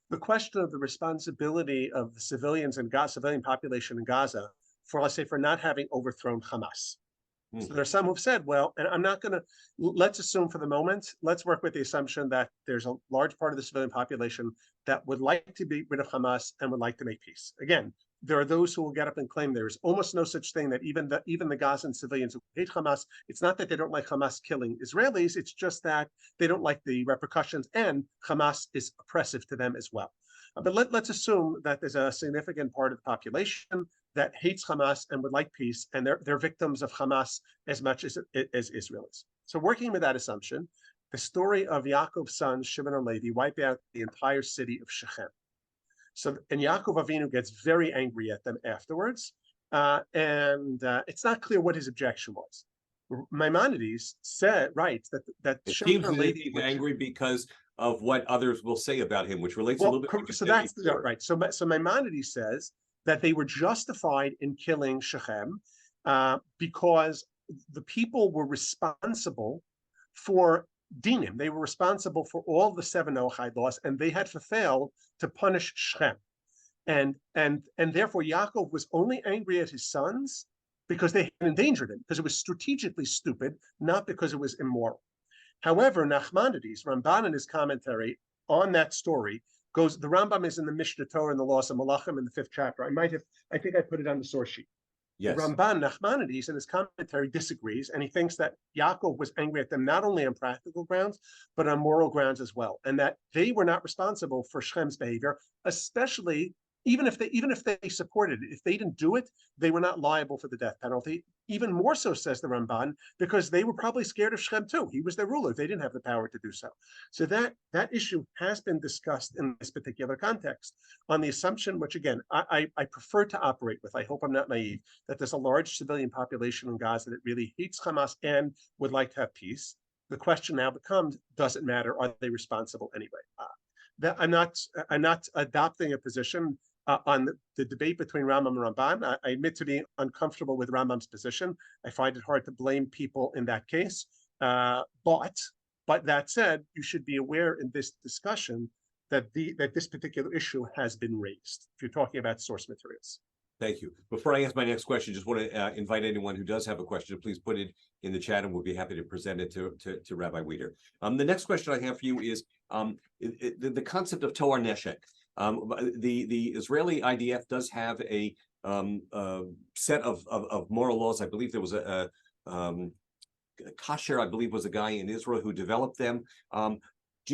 The question of the responsibility of the civilians and civilian population in Gaza for, let's say, for not having overthrown Hamas. So there are some who've said, well, and I'm not going to, let's assume for the moment, let's work with the assumption that there's a large part of the civilian population that would like to be rid of Hamas and would like to make peace. Again, there are those who will get up and claim there's almost no such thing, that even the Gazan civilians who hate Hamas, it's not that they don't like Hamas killing Israelis, it's just that they don't like the repercussions, and Hamas is oppressive to them as well. But let's assume that there's a significant part of the population that hates Hamas and would like peace, and they're victims of Hamas as much as Israelis. So working with that assumption, the story of Yaakov's sons, Shimon and Levi, wipe out the entire city of Shechem. So, and Yaakov Avinu gets very angry at them afterwards, and it's not clear what his objection was. Maimonides writes that it Shimon seems and Levi he's angry because of what others will say about him, which relates a little bit. So that's right. So Maimonides says that they were justified in killing Shechem because the people were responsible for dinim. They were responsible for all the 7 Noahide laws, and they had failed to punish Shechem. And therefore Yaakov was only angry at his sons because they had endangered him, because it was strategically stupid, not because it was immoral. However, Nachmanides, Ramban, in his commentary on that story, goes, the Rambam is in the Mishnah Torah and the Laws of Malachim in the 5th chapter. I think I put it on the source sheet. Yes. Ramban, Nachmanides, in his commentary disagrees, and he thinks that Yaakov was angry at them not only on practical grounds, but on moral grounds as well, and that they were not responsible for Shechem's behavior, especially even if they supported it, if they didn't do it, they were not liable for the death penalty. Even more so, says the Ramban, because they were probably scared of Shem too. He was their ruler. They didn't have the power to do so. So that issue has been discussed in this particular context on the assumption, which again, I prefer to operate with, I hope I'm not naive, that there's a large civilian population in Gaza that really hates Hamas and would like to have peace. The question now becomes, does it matter? Are they responsible anyway? That I'm not adopting a position on the debate between Rambam and Ramban. I admit to being uncomfortable with Rambam's position. I find it hard to blame people in that case. But that said, you should be aware in this discussion that this particular issue has been raised, if you're talking about source materials. Thank you. Before I ask my next question, just want to invite anyone who does have a question to please put it in the chat, and we'll be happy to present it to Rabbi Wieder. The next question I have for you is the concept of Toar Neshek. The Israeli IDF does have a set of moral laws. I believe there was a Kasher, I believe, was a guy in Israel who developed them.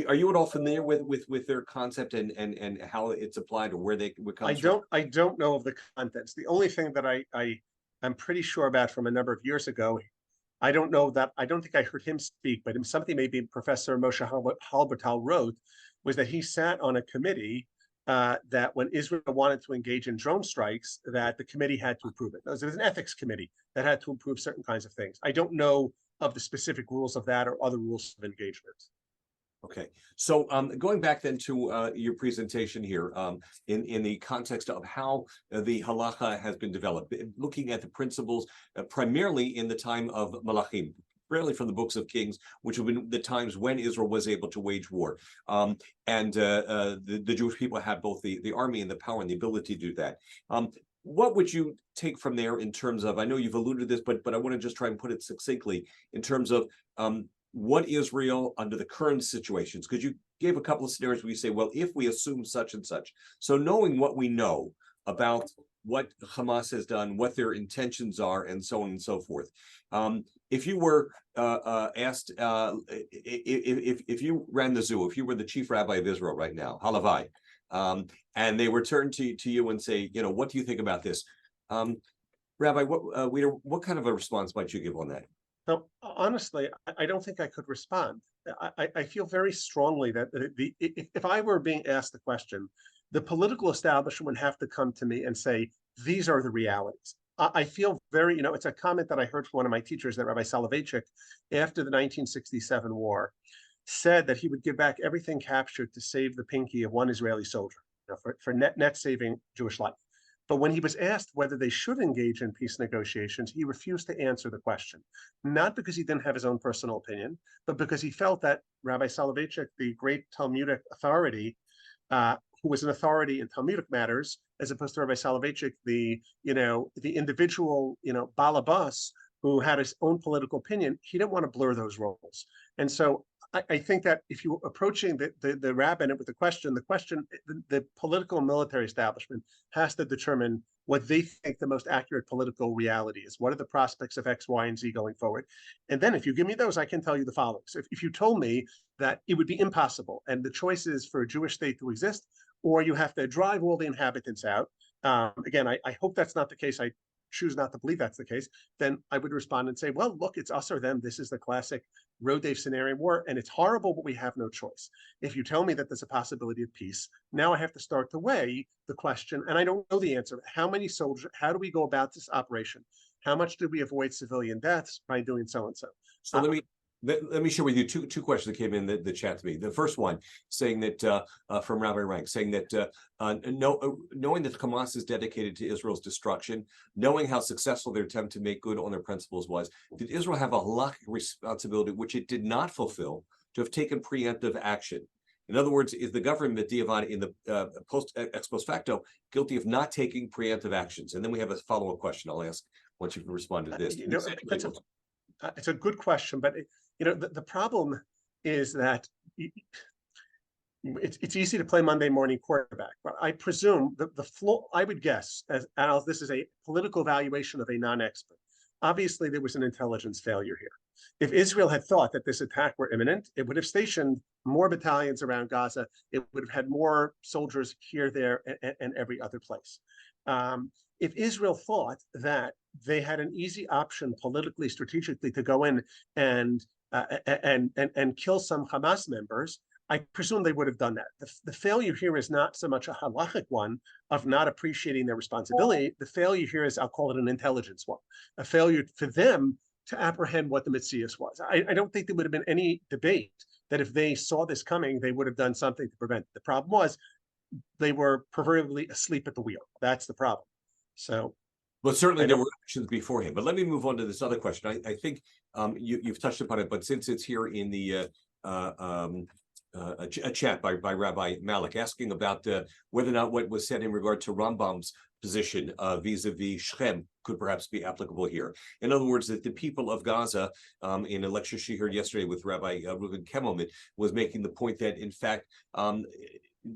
Are you at all familiar with their concept and how it's applied, or where they would come from? I don't know of the contents. The only thing that I'm pretty sure about from a number of years ago, I don't think I heard him speak, but something maybe Professor Moshe Halbertal wrote, was that he sat on a committee that when Israel wanted to engage in drone strikes, that the committee had to approve it. There was an ethics committee that had to approve certain kinds of things. I don't know of the specific rules of that or other rules of engagement. Okay, so going back then to your presentation here, in the context of how the halacha has been developed, looking at the principles primarily in the time of Malachim, primarily from the books of Kings, which have been the times when Israel was able to wage war, and the Jewish people had both the army and the power and the ability to do that. What would you take from there in terms of, I know you've alluded to this, but I want to just try and put it succinctly in terms of what Israel under the current situations, because you gave a couple of scenarios where you say, well, if we assume such and such. So knowing what we know about what Hamas has done, what their intentions are, and so on and so forth. If you were asked, if you ran the zoo, if you were the chief rabbi of Israel right now, Halavai, and they return to you and say, what do you think about this? Rabbi, what kind of a response might you give on that? So honestly, I don't think I could respond. I feel very strongly that if I were being asked the question, the political establishment would have to come to me and say, these are the realities. I feel very, it's a comment that I heard from one of my teachers, that Rabbi Soloveitchik, after the 1967 war, said that he would give back everything captured to save the pinky of one Israeli soldier, for net saving Jewish life. But when he was asked whether they should engage in peace negotiations, he refused to answer the question, not because he didn't have his own personal opinion, but because he felt that Rabbi Soloveitchik, the great Talmudic authority, who was an authority in Talmudic matters, as opposed to Rabbi Soloveitchik, the individual, balabas, who had his own political opinion, he didn't want to blur those roles. And so I think that if you're approaching the rabbin with the question, the political and military establishment has to determine what they think the most accurate political reality is. What are the prospects of X, Y, and Z going forward? And then if you give me those, I can tell you the following. So if you told me that it would be impossible and the choice is for a Jewish state to exist, or you have to drive all the inhabitants out, again, I hope that's not the case. I choose not to believe that's the case. Then I would respond and say, well, look, it's us or them. This is the classic Rodef scenario war, and it's horrible, but we have no choice. If you tell me that there's a possibility of peace, now I have to start to weigh the question, and I don't know the answer. How many soldiers, how do we go about this operation? How much do we avoid civilian deaths by doing so and so? So let me share with you two questions that came in the chat to me. The first one saying that from Rabbi Rank, saying that knowing that Hamas is dedicated to Israel's destruction, knowing how successful their attempt to make good on their principles was, did Israel have a halakhic responsibility which it did not fulfill to have taken preemptive action? In other words, is the government Diavad in the ex post facto guilty of not taking preemptive actions? And then we have a follow-up question I'll ask once you've responded to this. It's a good question, but the problem is that it's easy to play Monday morning quarterback. But I presume the flow, I would guess, as this is a political evaluation of a non-expert. Obviously, there was an intelligence failure here. If Israel had thought that this attack were imminent, it would have stationed more battalions around Gaza. It would have had more soldiers here, there, and every other place. If Israel thought that they had an easy option politically, strategically to go in and kill some Hamas members, I presume they would have done that. The failure here is not so much a halachic one of not appreciating their responsibility. The failure here is, I'll call it an intelligence one, a failure for them to apprehend what the Metzius was. I don't think there would have been any debate that if they saw this coming, they would have done something to prevent it. The problem was they were proverbially asleep at the wheel. That's the problem. So, well, certainly there were actions beforehand. But let me move on to this other question. I think you've touched upon it, but since it's here in the a chat by Rabbi Malik asking about whether or not what was said in regard to Rambam's position vis-a-vis Shechem could perhaps be applicable here. In other words, that the people of Gaza, in a lecture she heard yesterday with Rabbi Reuven Kemelman, was making the point that, in fact,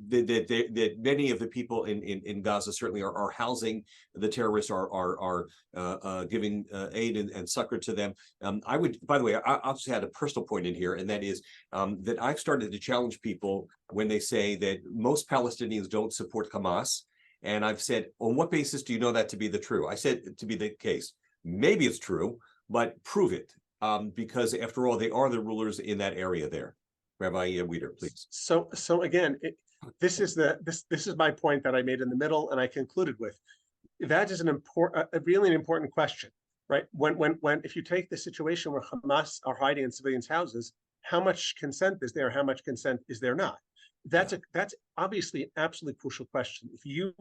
that many of the people in Gaza certainly are housing the terrorists, are giving aid and succor to them. I would, by the way, I'll just add a personal point in here, and that is that I've started to challenge people when they say that most Palestinians don't support Hamas. And I've said, on what basis do you know that to be the true? I said to be the case. Maybe it's true, but prove it, because after all, they are the rulers in that area there. Rabbi Wieder, please. So again, this is my point that I made in the middle, and I concluded with. That is really an important question, right? When if you take the situation where Hamas are hiding in civilians' houses, how much consent is there? How much consent is there not? That's obviously an absolutely crucial question. If you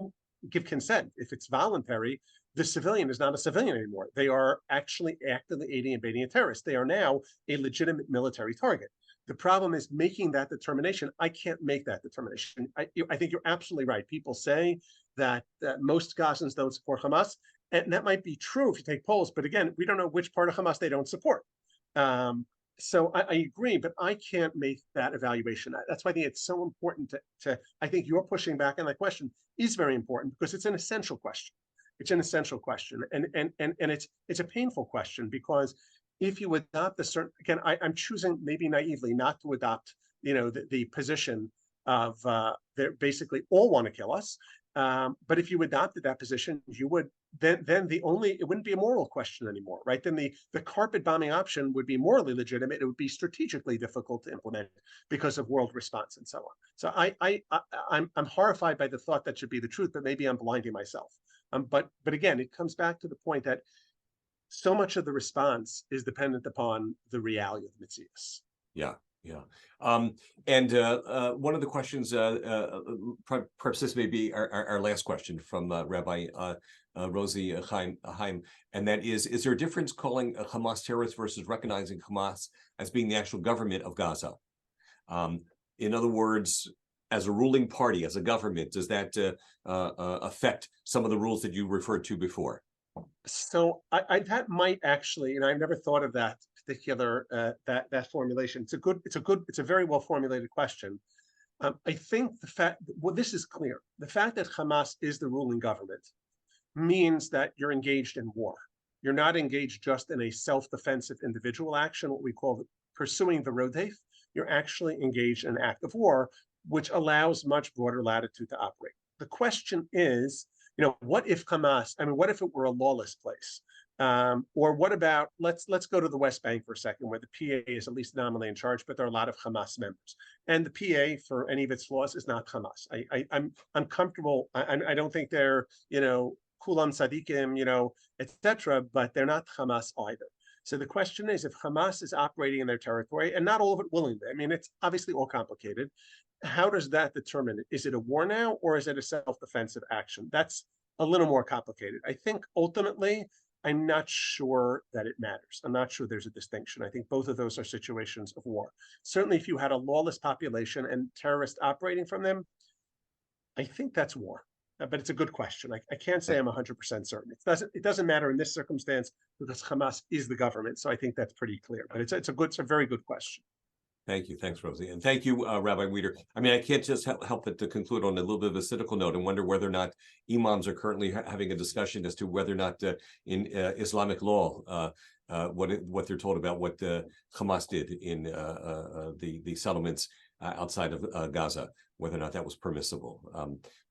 give consent, if it's voluntary, the civilian is not a civilian anymore. They are actually actively aiding and abetting a terrorist. They are now a legitimate military target. The problem is making that determination. I can't make that determination. I think you're absolutely right. People say that most Gazans don't support Hamas, and that might be true if you take polls. But again, we don't know which part of Hamas they don't support. So I agree, but I can't make that evaluation. That's why I think it's so important to I think you're pushing back on that question is very important because it's an essential question. It's an essential question, and it's a painful question because if you adopt a certain, again, I'm choosing maybe naively not to adopt, the position of they basically all want to kill us. But if you adopted that position, you would then it wouldn't be a moral question anymore, right? Then the carpet bombing option would be morally legitimate. It would be strategically difficult to implement because of world response and so on. So I'm horrified by the thought that should be the truth, but maybe I'm blinding myself. But again, it comes back to the point that so much of the response is dependent upon the reality of the Metzius. Yeah. And one of the questions, perhaps this may be our last question from Rabbi Rosie Chaim, and that is there a difference calling Hamas terrorists versus recognizing Hamas as being the actual government of Gaza? In other words, as a ruling party, as a government, does that affect some of the rules that you referred to before? So that might actually, and I've never thought of that particular that formulation. It's a very well formulated question. I think this is clear. The fact that Hamas is the ruling government means that you're engaged in war. You're not engaged just in a self-defensive individual action, what we call pursuing the rodef. You're actually engaged in an act of war, which allows much broader latitude to operate. The question is, what if Hamas, what if it were a lawless place? Or what about, let's go to the West Bank for a second, where the PA is at least nominally in charge, but there are a lot of Hamas members. And the PA, for any of its flaws, is not Hamas. I'm comfortable. I don't think they're, kulam tzadikim, etc., but they're not Hamas either. So the question is, if Hamas is operating in their territory, and not all of it willingly, it's obviously all complicated, how does that determine it? Is it a war now, or is it a self-defensive action? That's a little more complicated. I think ultimately, I'm not sure that it matters. I'm not sure there's a distinction. I think both of those are situations of war. Certainly, if you had a lawless population and terrorists operating from them, I think that's war. But it's a good question. I can't say I'm 100% certain. It doesn't matter in this circumstance because Hamas is the government. So I think that's pretty clear. But it's a very good question. Thank you. Thanks, Rosie. And thank you, Rabbi Wieder. I can't just help but to conclude on a little bit of a cynical note and wonder whether or not imams are currently having a discussion as to whether or not in Islamic law, what they're told about what Hamas did in the settlements outside of Gaza, whether or not that was permissible.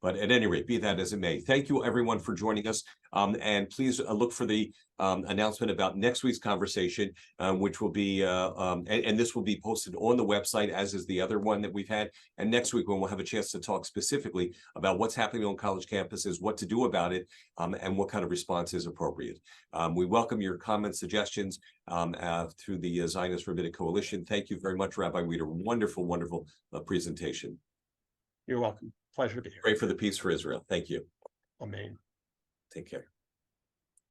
But at any rate, be that as it may, thank you everyone for joining us. And please look for the announcement about next week's conversation, which will be, and this will be posted on the website, as is the other one that we've had. And next week, when we'll have a chance to talk specifically about what's happening on college campuses, what to do about it, and what kind of response is appropriate. We welcome your comments, suggestions through the Zionist Rabbinic Coalition. Thank you very much, Rabbi Wieder. Wonderful, wonderful presentation. You're welcome. Pleasure to be here. Pray for the peace for Israel. Thank you. Amen. Take care.